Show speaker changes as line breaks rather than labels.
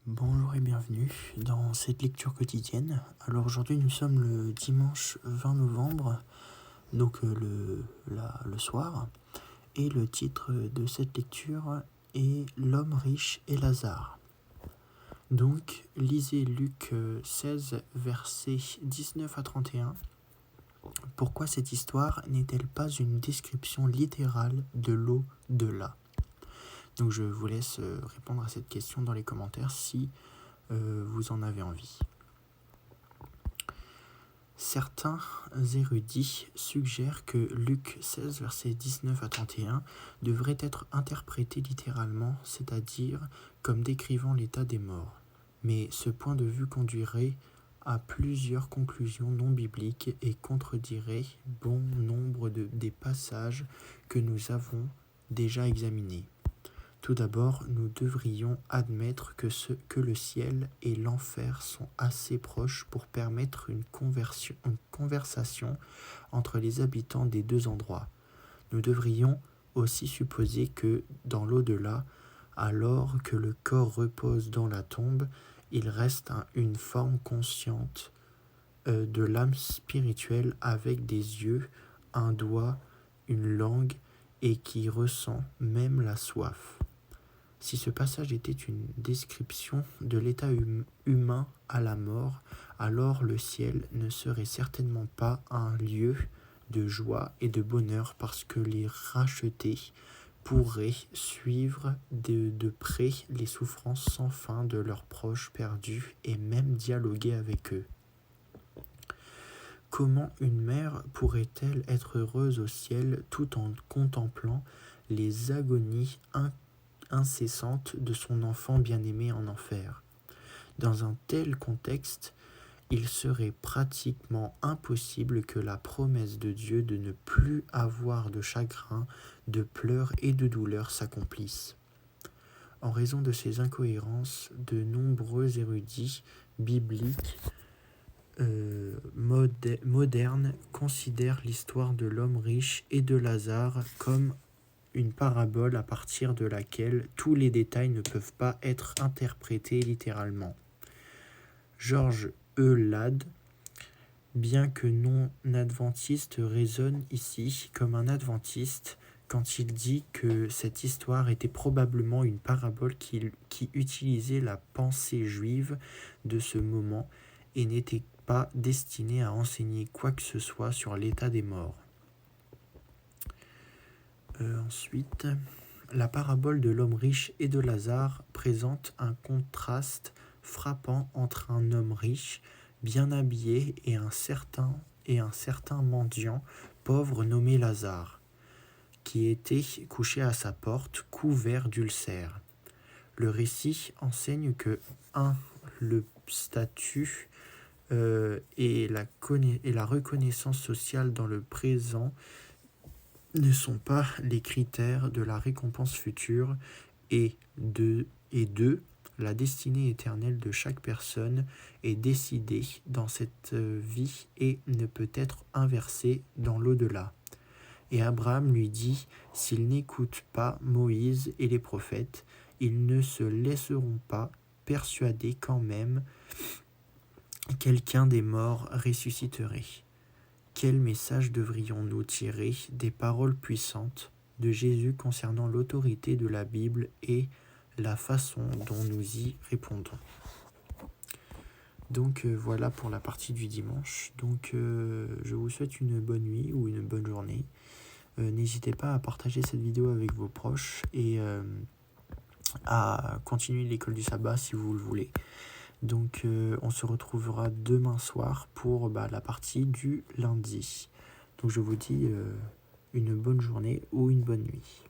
Bonjour et bienvenue dans cette lecture quotidienne. Alors aujourd'hui nous sommes le dimanche 20 novembre, donc le soir, et le titre de cette lecture est L'homme riche et Lazare. Donc lisez Luc 16 versets 19 à 31. Pourquoi cette histoire n'est-elle pas une description littérale de l'au-delà? Donc je vous laisse répondre à cette question dans les commentaires si vous en avez envie. Certains érudits suggèrent que Luc 16, versets 19 à 31 devrait être interprété littéralement, c'est-à-dire comme décrivant l'état des morts. Mais ce point de vue conduirait à plusieurs conclusions non bibliques et contredirait bon nombre des passages que nous avons déjà examinés. Tout d'abord, nous devrions admettre que le ciel et l'enfer sont assez proches pour permettre une conversation entre les habitants des deux endroits. Nous devrions aussi supposer que, dans l'au-delà, alors que le corps repose dans la tombe, il reste une forme consciente de l'âme spirituelle avec des yeux, un doigt, une langue et qui ressent même la soif. Si ce passage était une description de l'état humain à la mort, alors le ciel ne serait certainement pas un lieu de joie et de bonheur parce que les rachetés pourraient suivre de près les souffrances sans fin de leurs proches perdus et même dialoguer avec eux. Comment une mère pourrait-elle être heureuse au ciel tout en contemplant les agonies incessante de son enfant bien-aimé en enfer? Dans un tel contexte, il serait pratiquement impossible que la promesse de Dieu de ne plus avoir de chagrin, de pleurs et de douleurs s'accomplisse. En raison de ces incohérences, de nombreux érudits bibliques modernes considèrent l'histoire de l'homme riche et de Lazare comme une parabole à partir de laquelle tous les détails ne peuvent pas être interprétés littéralement. George E. Ladd, bien que non-adventiste, résonne ici comme un adventiste quand il dit que cette histoire était probablement une parabole qui utilisait la pensée juive de ce moment et n'était pas destinée à enseigner quoi que ce soit sur l'état des morts. Ensuite, la parabole de l'homme riche et de Lazare présente un contraste frappant entre un homme riche, bien habillé, et un certain mendiant pauvre nommé Lazare, qui était couché à sa porte, couvert d'ulcères. Le récit enseigne que 1. Le statut et la reconnaissance sociale dans le présent ne sont pas les critères de la récompense future, et 2. La destinée éternelle de chaque personne est décidée dans cette vie et ne peut être inversée dans l'au-delà. Et Abraham lui dit, s'ils n'écoutent pas Moïse et les prophètes, ils ne se laisseront pas persuader quand même quelqu'un des morts ressusciterait. Quel message devrions-nous tirer des paroles puissantes de Jésus concernant l'autorité de la Bible et la façon dont nous y répondons? Donc voilà pour la partie du dimanche. Donc je vous souhaite une bonne nuit ou une bonne journée. N'hésitez pas à partager cette vidéo avec vos proches et à continuer l'école du sabbat si vous le voulez. Donc on se retrouvera demain soir pour la partie du lundi. Donc je vous dis une bonne journée ou une bonne nuit.